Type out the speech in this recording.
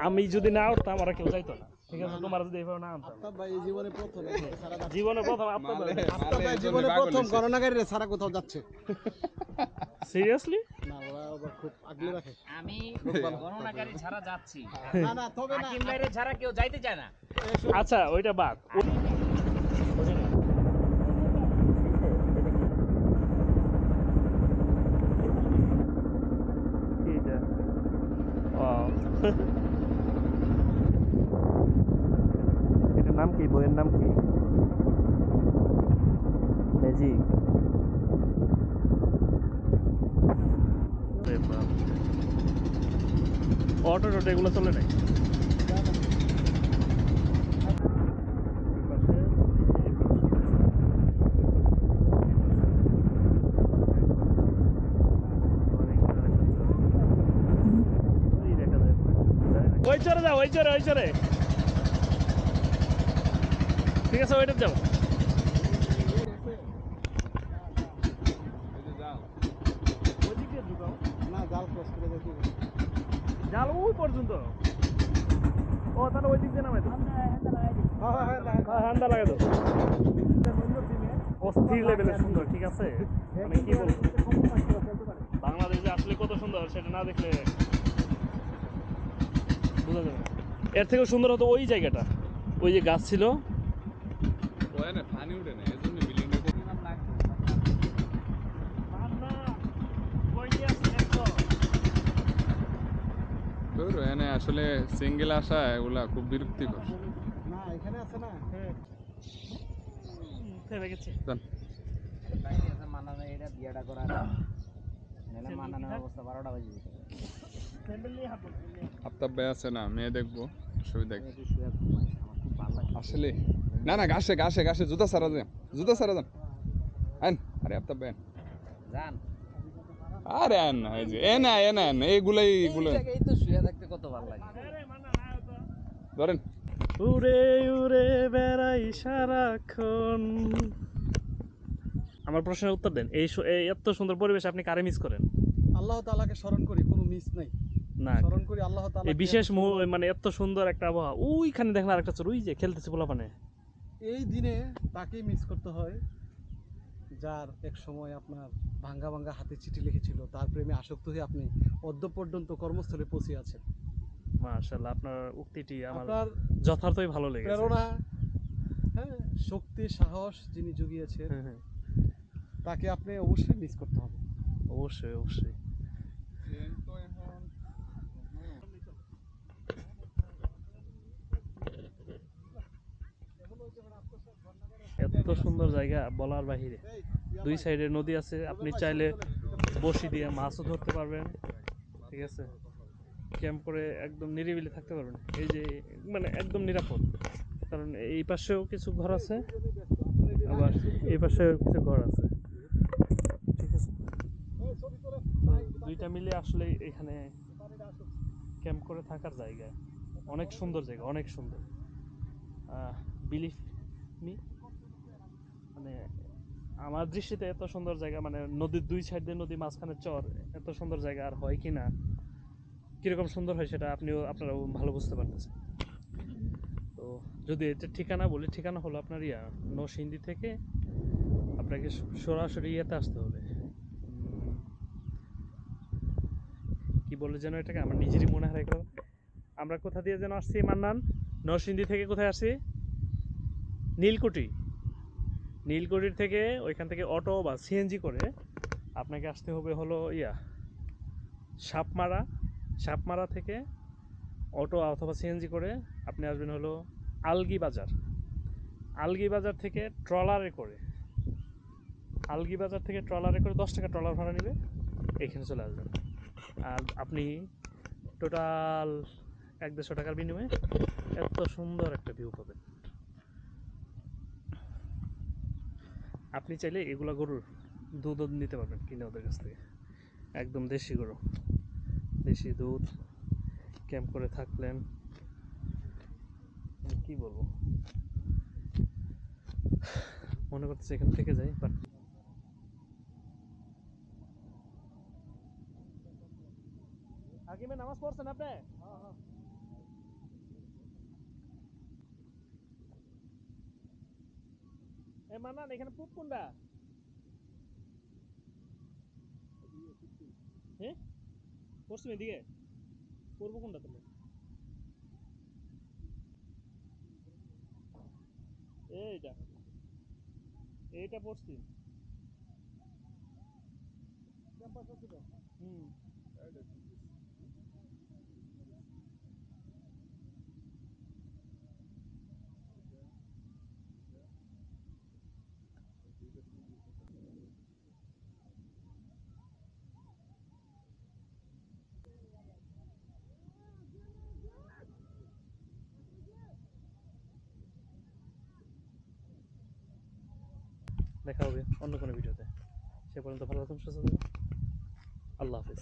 আমি যদি না উঠতাম ওরা কেউ যাইতো না, ঠিক আছে? তোমার যদি এইভাবে না আনতাম, জীবনে প্রথম গণনাগারীরা সারা কোথাও যাচ্ছে। সিরিয়াসলি না, ওরা খুব আগলে রাখে। আমি গণনাগারী ছাড়া যাচ্ছি না না, তবে না, হাকিম বাইরে ছাড়া কেউ যাইতে চায় না। আচ্ছা ওইটা বাদ। এটার নাম কি, বইয়ের নাম কি? ম্যাজিক। অটো টোটো এগুলো চলে নাই। ওই চরে যাও, ওই চরে, ওই চরে, ঠিক আছে? ওইটা যাও। না, জাল ক্রস করে দেখি, জাল ওই পর্যন্ত। ও তাহলে ওই দিক দিয়ে নামাই দাও, হান্ডা লাগাই দাও। অস্থির লেভেলের সুন্দর, ঠিক আছে? মানে কি বলবো, বাংলাদেশে আসলে কত সুন্দর সেটা না দেখলে বোঝা যাবে না। এর থেকেও সুন্দর হতো ওই জায়গাটা, ওই যে গাছ ছিল। আসলে সিঙ্গেল আসা এগুলা খুব বিরক্তিকর। না এখানে আছে না। থেমে গেছে। মানানো এটা বিয়েটা করার মানানোর অবস্থা 12টা বাজে যেতে আফতাব ভাই আছে না, মেয়ে দেখবো, অসুবিধা কি? আমার খুব ভালো লাগে আসলে না না, ঘাসে ঘাসে ঘাসে জুতা সারা দেন, জুতা সারা দেন। আন, আরে আফতাব ভাই জান আরে আন না, এই যে এ না এ না এইগুলাই এইগুলো এই তো শুয়ে থাকতে কত ভালো লাগে। ধরেন। উড়ে উড়ে বেড়াই সারাক্ষণ। আমার প্রশ্নের উত্তর দেন। এই এত সুন্দর পরিবেশ আপনি কারে মিস করেন? আল্লাহ তাআলাকে স্মরণ করি, কোনো মিস নাই। না, স্মরণ করি আল্লাহ তাআলা। এই বিশেষ মানে এত সুন্দর একটা আবহাওয়া, ওইখানে দেখলাম আরেকটা চোর ওই যে খেলতেছে পোলাপানে। এই দিনে তাকেই মিস করতে হয় যার এক সময় আপনার ভাঙ্গা ভাঙ্গা হাতে চিঠি লিখেছিল, তার প্রেমে আসক্ত হয়ে আপনি অদ্য পর্যন্ত কর্মস্থলে পৌঁছে আছেন। মাশাআল্লাহ, আপনার উক্তিটি আমার আপনার যথার্থই ভালো লেগেছে। প্রেরণা, হ্যাঁ, শক্তি, সাহস যিনি জুগিয়েছেন, তাকে আপনি অবশ্যই মিস করতে হবে। অবশ্যই অবশ্যই। এত সুন্দর জায়গা বলার বাহিরে। দুই সাইডে নদী আছে, আপনি চাইলে বড়শি দিয়ে মাছও ধরতে পারবেন, ঠিক আছে? ক্যাম্প করে একদম নিরিবিলি থাকতে পারবেন। এই যে মানে একদম নিরাপদ, কারণ এই পাশেও কিছু ঘর আছে, আবার এই পাশেও কিছু ঘর আছে, ঠিক আছে? তো দুইটা মিলে আসলে এখানে ক্যাম্প করে থাকার জায়গা, অনেক সুন্দর জায়গা, অনেক সুন্দর। বিলিভ মি, মানে আমার দৃষ্টিতে এত সুন্দর জায়গা, মানে নদীর দুই সাইড দিয়ে নদী, মাঝখানে চর, এত সুন্দর জায়গা আর হয় কি না? কীরকম সুন্দর হয় সেটা আপনারাও ভালো বুঝতে পারতেছেন। তো যদি এটা ঠিকানা বলি, ঠিকানা হলো আপনার নরসিংদী থেকে আপনাকে সরাসরি আসতে হবে। কি বলে যেন এটাকে, আমার নিজেরই মনে হয়। আমরা কোথা দিয়ে যেন আসছি মান্নান? নরসিংদী থেকে কোথায় আসছি? নীলকুঠি। নীলকুঠির থেকে ওইখান থেকে অটো বা সিএনজি করে আপনাকে আসতে হবে হলো সাপমারা। সাপমারা থেকে অটো অথবা সিএনজি করে আপনি আসবেন হলো আলগি বাজার। আলগি বাজার থেকে ট্রলারে করে, আলগি বাজার থেকে ট্রলারে করে 10 টাকা ট্রলার ভাড়া নেবে, এখানে চলে আসবেন। আর আপনি টোটাল 1-150 টাকার বিনিময়ে এত সুন্দর একটা ভিউ পাবেন। আপনি চাইলে এগুলা গরুর দুধও নিতে পারবেন কিনে ওদের কাছ থেকে, একদম দেশি গরু, দেশি দুধ। ক্যাম্প করে থাকলেন, কি বলবো, মনে করতেছে এখান থেকে যাই, বাট হাকিমের নামাজ পড়ছেন আপনি? এ মানান এখানে পুপ কোনটা? হ্যাঁ পশ্চিম এদিকে পূর্ব কোনটা তুমি? এইটা এইটা পশ্চিম। হুম দেখা হবে অন্য কোনো ভিডিওতে। সে পর্যন্ত ভালো থাকুন, সুস্থ থাকুন। আল্লাহ হাফিজ।